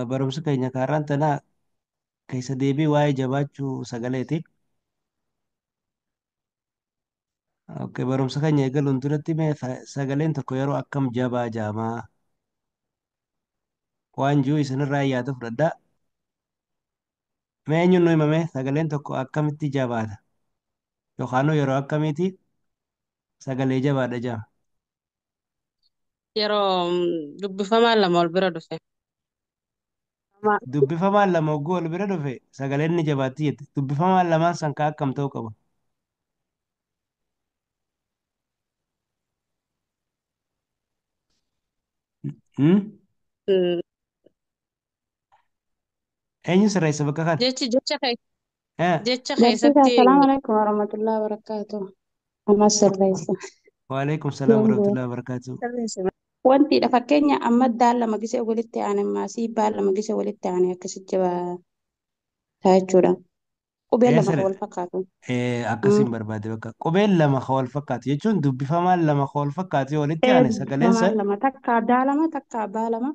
barumsa keenya kaarraan tanaa keessa deebii waa'ee jabaachuu sagaleeti. Barumsa keenya eegaluun duratti mee sagaleen tokko yeroo akkam jabaa jaamaa waan jiru isinirraa yaada fudhadhaa. Mee eenyuun nu himame sagaleen tokko akkamitti jabaata yookaan yeroo akkamiiti sagalee jabaadha jaama. Yeroo dubbifamaan lama wal bira dhufe. Ama Dubbifamaan lama hogguu wal bira dhufe sagaleen ni jabaatti jette. Dubbifamaan lamaan san kaa akkam ta'uu qaba. Hmm? mm, Eenyu sirreessa bakka kana? jechi jecha kee Eh, jecha Barsiisa, keessatti assalamu alaikum warahmatullahi wabarakatuh. Amma sirreessa. waalaikum salaam Yoon bu'u. warahmatullahi wabarakatuh. sirreesse. Wantiidha fakkeenya amma daal lama gisee walitti aanan maasii baal lama gisee walitti aanee akkasitti jabaataa jechuudha. Qubeen lama kan Siree wal fakkaatu. akkasiin barbaade bakka qubeen lama ka wal fakkaatu jechuun dubbifamaan lama ka wal fakkaatu yoo walitti aane sagaleen san Dubbifamaan lama takka daa lama takka baa lama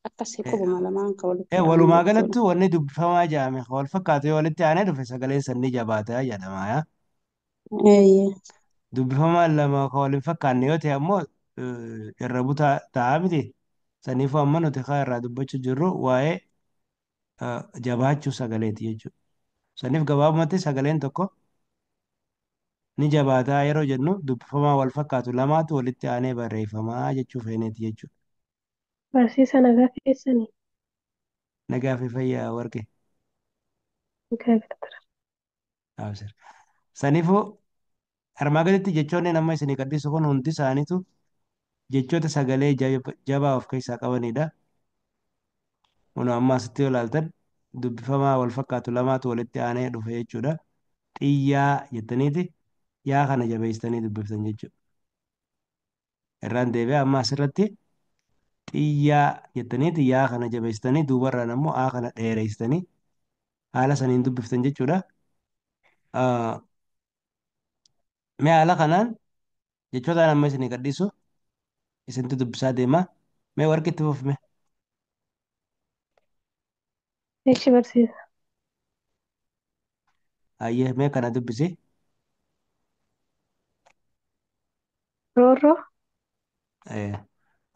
akkasii eh, qubuma lamaan kan walitti aanan walumaa jechuudha. galatti wanni dubbifamaa jedhame ka wal fakkaatu yoo walitti aanee dhufe sagaleen san ni jabaata jedhama. Eeyyee. Dubbifamaan lama ka wal hin fakkaanne yoo ta'e ammoo irra butaa ta'a miti. Saniifuu amma nuti kan irraa dubbachuu jirru waa'ee jabaachuu sagaleeti jechuudha. Saniif gabaabumatti sagaleen tokko ni jabaataa yeroo jennu dubbifamaa wal fakkaatu lamaatu walitti aanee barreeffamaa jechuu feeneeti jechuudha. Barsiisa nagaa keessanii Nagaa fi fayyaa warqee. gaafata. Absir. Saniifuu armaa gaditti jechoonni nama isinii gadhiisu kun hundi isaaniitu jechoota sagalee jabaa of keessaa qabanidha. Kun amma asitti yoo ilaaltan dubbifamaa wal fakkaatu lamaatu walitti aanee dhufe jechuudha. Xiyyaa jettaniiti yaa kana jabeessitanii dubbiftan jechuudha. Irraan deebi'ee amma asirratti xiyyaa jettaniiti yaa kana jabeessitanii duubarraan ammoo aa kana dheereessitanii haala saniin dubbiftan jechuudha. Ah, Mee haala kanaan jechootaan amma isinii gadhiisu isintu dubbisaa deema. Mee warqitti fufme. Eeshi barsiisa. Ayyee mee kana dubbisi. Roorroo Eh,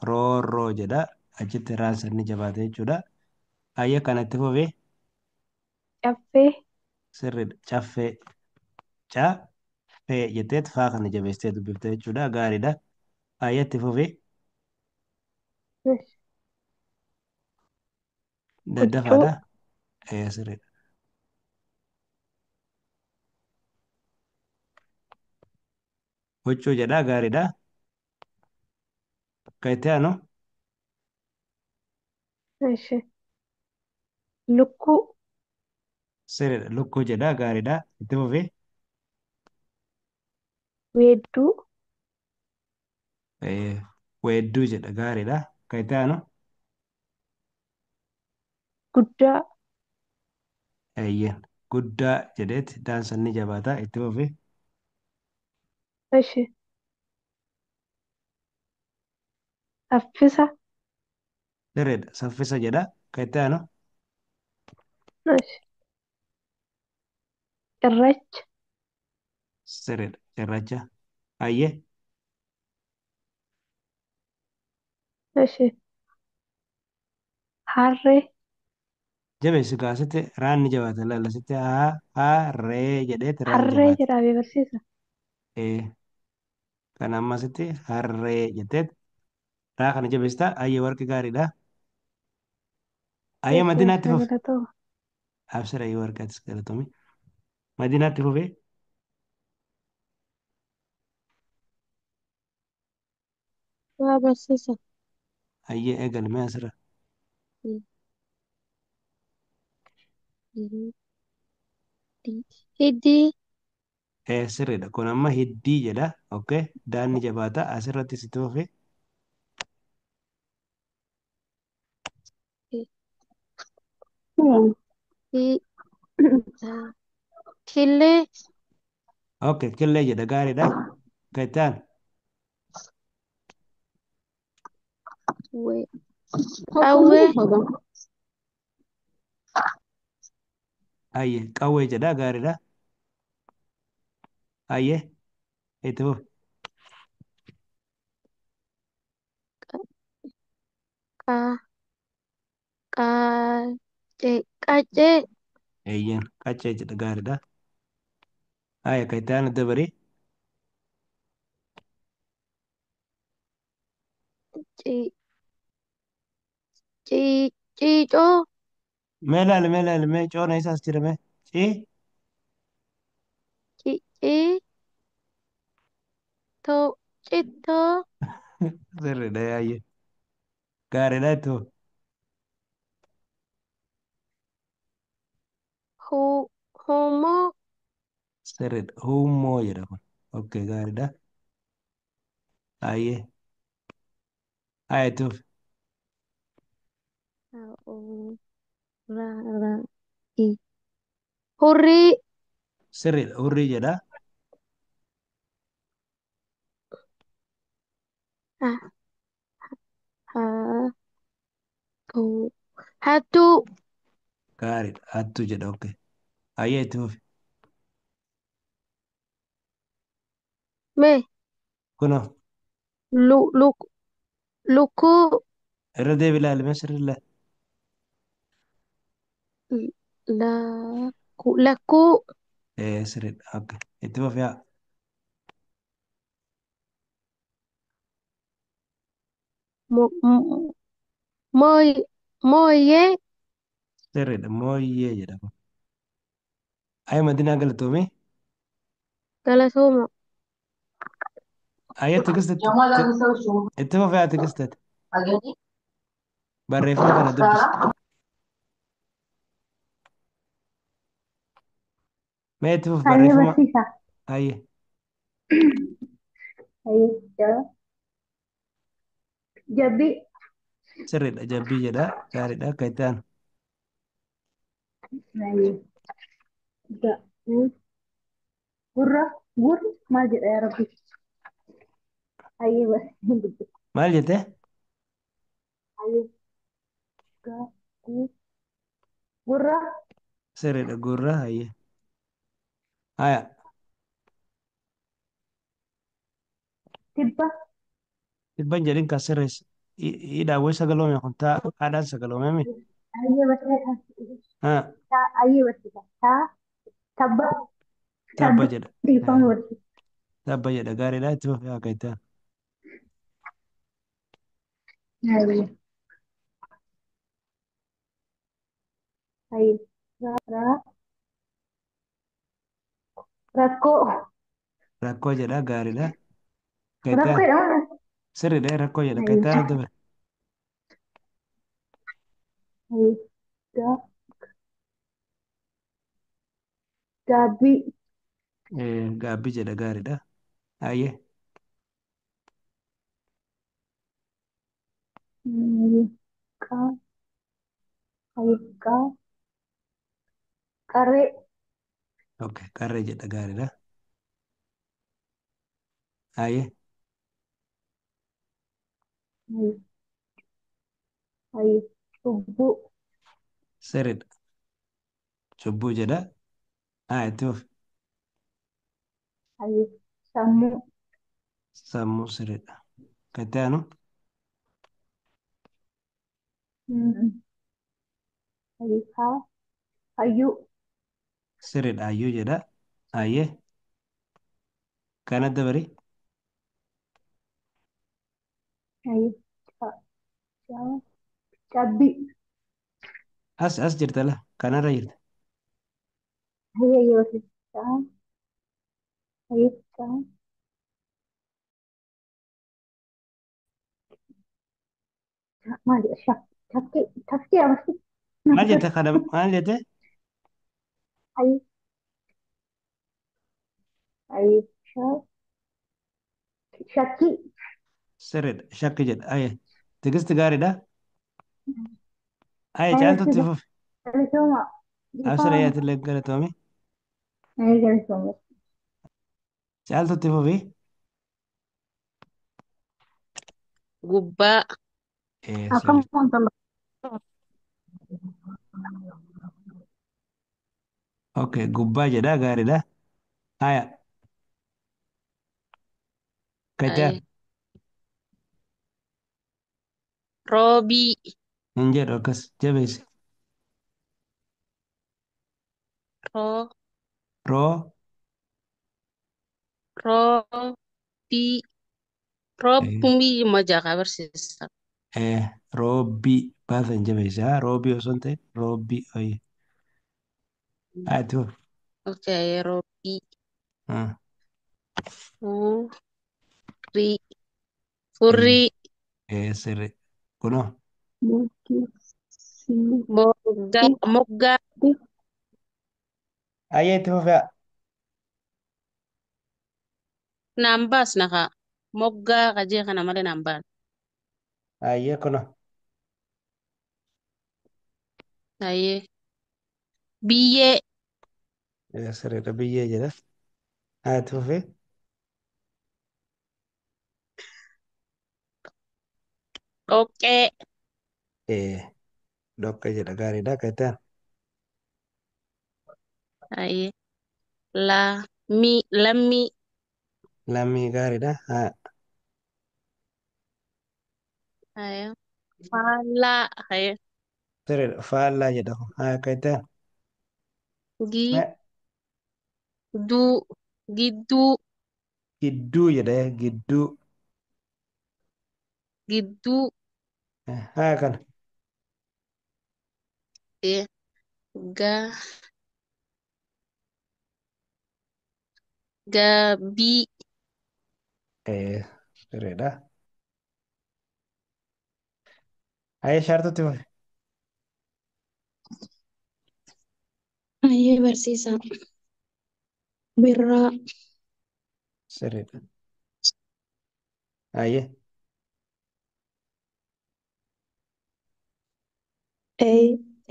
Roorroo jedha. Achitti raansa inni jabaate jechuudha. Ayyee kanatti fufi caffee sirriidha. Caffee. Caffee jetteet faa kana jabeessitee dubbifte jechuudha. Gaariidha. Ayyeetti fufi eeshi huccuu daddafaadha. Sirriidha. Huccuu jedha. Gaariidha. Akka itti aanu eeshi lukkuu sirriidha. Lukkuu jedha. Gaariidha. Itti fufi weedduu weedduu jedha. Gaariidha. Akka itti aanu guddaa eeyyeen guddaa jedheet daansa ni jabaata. Itti fufi eeshi saffisa sirriidha. Saffisa jedha. Akka itti aanu eeshi cirracha sirriidha. Cirracha. Ayyee eeshi harree jabeessi gaasitti raan ni jabaata. Lallasitti haa ree jedheet raan harree jabaata. jedhamee barsiisa. Kan ammasitti harree jetteet raa kana jabeessita. Ayyee warqi gaariidha. Ayyee Eeshi madinaatti barsiisa fufi. galatooma. Absira ayyee warqaatis galatoomi. Madinaatti fufi. Waa barsiisa. Ayyee eegalmee asirra. Mm, mhm. Hiddii Sirriidha. Kun amma hiddii jedha. Okay. Daanni jabaata. Asirratti sitti fufi. Hmm. hi- killee Okay. Killee jedha. Gaariidha. Akka itti aanu we- Hoggumni qawwee hoggam. Ayyee qawwee jedha gaariidha. Ayyee itti fufi. qa- qaccee Eeyyeen qaccee jedha gaariidha. Ayyee kan itti aanu dabarii. ci- ciicoo Mee ilaali mee coona isaas jira mee. Cii cii too cittoo sirriidha ayyee. Gaariidha itti fufi. huumoo Sirriidha huummoo jedha kun. Okkee gaariidha. Ayyee. Ayyee itti fufi. ra ra i hurrii Sirriidha hurrii jedha. ha ha hattuu Gaariidha hattuu jedha okkee. Ayyee itti fufi. mee Kunoo lu lu lukkuu irra deebi ilaali mee sirrii ilaali. lakkuu Sirriidha okkee. Itti fufi haa. mo- mo- mooy- mooyyee Sirriidha mooyyee jedha kun. Ayyee madinaa galatoomii. galatooma Ayyee tikisti itti fufi haa tikistati. Barreeffama kana dubbisi. Mee itti fufi Hayyee barreeffama. barsiisa. Ayyee. Hayyee jabbii Sirriidha jabbii jedha. Gaariidha akka itti aanu. hayyee gurra gurri maal jedha yaa rabbi hayyee barsiisa Maal jettee? hayyee gurra Sirriidha gurra ayyee. Haya tibba dhibban jedhin kan sirreessa. Hidhaawwan sagaloome kun ta'a haadhaan sagaloome mi? hayyee barsiisa Haa hayyee barsiisa tabba tabba jedha. dhiifama barsiisa Tabba jedha gaariidha itti fufi akka itti aanu. hayyee hayyee rakkoo Rakkoo jedha gaariidha. Akka itti rakkoo aanu. jedhama Sirriidha rakkoo jedha akka itti hayyee aanu dabre. hayyee gaabbii Gaabbii jedha gaariidha. Ayyee. Qa- qa- qaree Okay qarree jedha gaariidha. Ayyee. cubbuu Sirriidha. Cubbuu jedha. Haa itti fufi. sammuu Sammuu sirriidha. Akka itti aanu. hayyuu Sirriidha hayyuu jedha. Ayyee. Kana dabarii. cabbii As jirta la kanarra jirta. maal jedha tafkii amartii Maal jette kana maal jette? shakkii Sirriidha shakki jedha. Ayyee. Tikisti gaariidha. Ayyee caaltu itti fufi. galatooma Absira yaatillee galatoomi. galatooma Caaltu itti fufi. gubbaa, Sirriidha. akkam Okay, gubbaa jedha gaariidha. Haya, Aye. kacaan Roobii. hin jedhu akkas jabeessi. Roo. Roo, Roobii. eh, Roobumii moja agarsiisa. roobii baasa hin jabeessi. Roobii osoo hin ta'in roobii oyye. Haya, itti fufi. Okay, roobii. Ah, Furii. eh, Furii. sirri. Kunoo, Moggaa. Moggaa. ayya itti fufi. Naambaas naka. Moggaa kajee kana malee naambaan. Ayya kunoo, Aye. Biyyee. sirriidha biyyee jedha. Haya, itti fufi. Dhoqqee. Dhoqqee jedha gaariidha. Kacaan Aye. Lammii. Lammii. lammii gaariidha. Haya, Aye. Faallaa. Aye. sirriidha. Faallaa jedha. Haya, kacaan. Gidduu. Gidduu. Gidduu jedha. Gidduu. Gidduu. Haya kana. Aye. Ga. Gaabii. Sirriidha. Ayya shaartutti fufi. Ayyee barsiisaa. Birraa. Sirriidha. Ayya.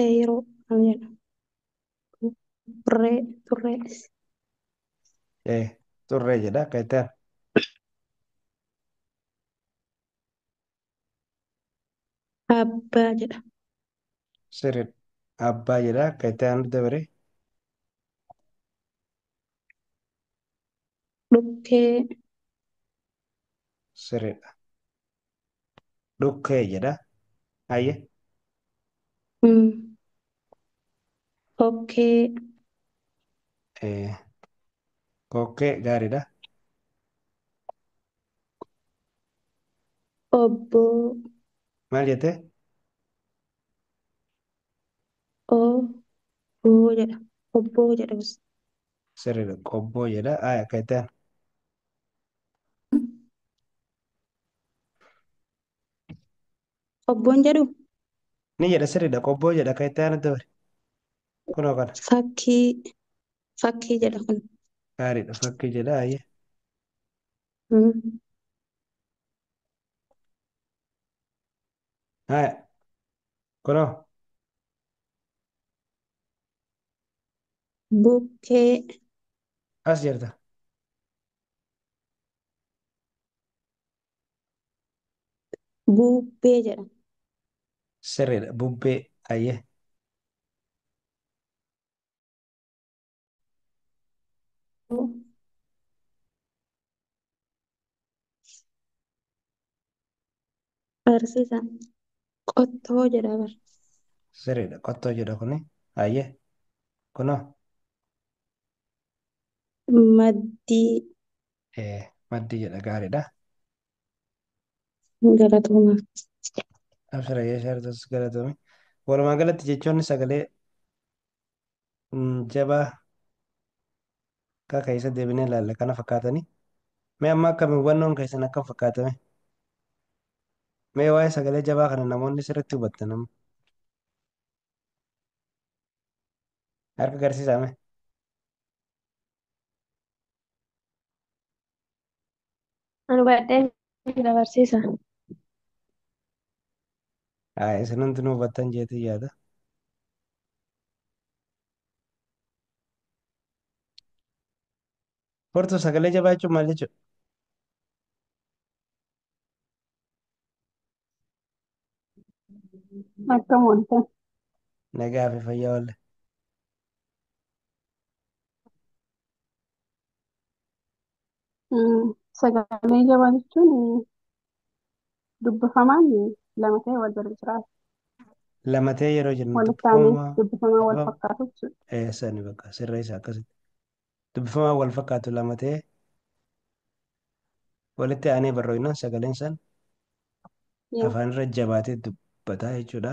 Eeyiroo. Maal jedha? Turree. Turree. Xurree jedha. Kacaan. Abbaa jedha. Sirriidha. Abbaa jedha. Kacaan dabare. Dhukkee. Sirriidha. Dhukkee jedha. Ayya. Mm. Hokkee. Kokkee gaariidha. Obboo. Maal jette? Obboo jedha. Obboo jedha. Sirriidha. Qobboo jedha. Ayya kacaan. Obboon jedhu Ni jedha sirriidha. Qobboo jedha. Kacaan dabare. Kunoo kana. fakkii. Fakkii jedha kun. Gaariidha. Fakkii jedha. Ayya. Mm. Ayya. Kunoo. Bukkee. As jirta. Bubbee jedha. Sirriidha. Bubbee. Ayya. Barsiisa. Qottoo jedha bar. Sirriidha. Qottoo jedha kuni. Ayya. Kunoo. Maddii. Maddii jedha. Gaariidha. Galatooma. Abshira shaartus galatoomi. Walumaa galatti jechoonni sagalee jabaa keessa deebinee ilaalle kana fakkaatanii. Mee amma akkamiin hubannoon keessan akkam fakkaatame? Mee waa'ee sagalee jabaa kana namoonni sirriitti hubattan amma harka agarsiisame. Anu baadhee jira barsiisa. Isin hundinuu hubattan jeetii yaada. Hortuu sagalee jabaa jechuun maal jechuudha? Akkam wanta. Nagaa fi fayyaa oolle. Sagalee jabaa jechuun dubbifamaan lama ta'e wal bira jiraata. Lama ta'e yeroo jennu Walitti aanee dubbifamaa dubbifamaa wal fakkaatu jechuudha. sani bakka sirreessa akkasitti. Dubbifamaa wal fakkaatu lama ta'e walitti aanee barreeffamnaan sagaleen san Yaa afaan irra jabaatee dubbataa jechuudha.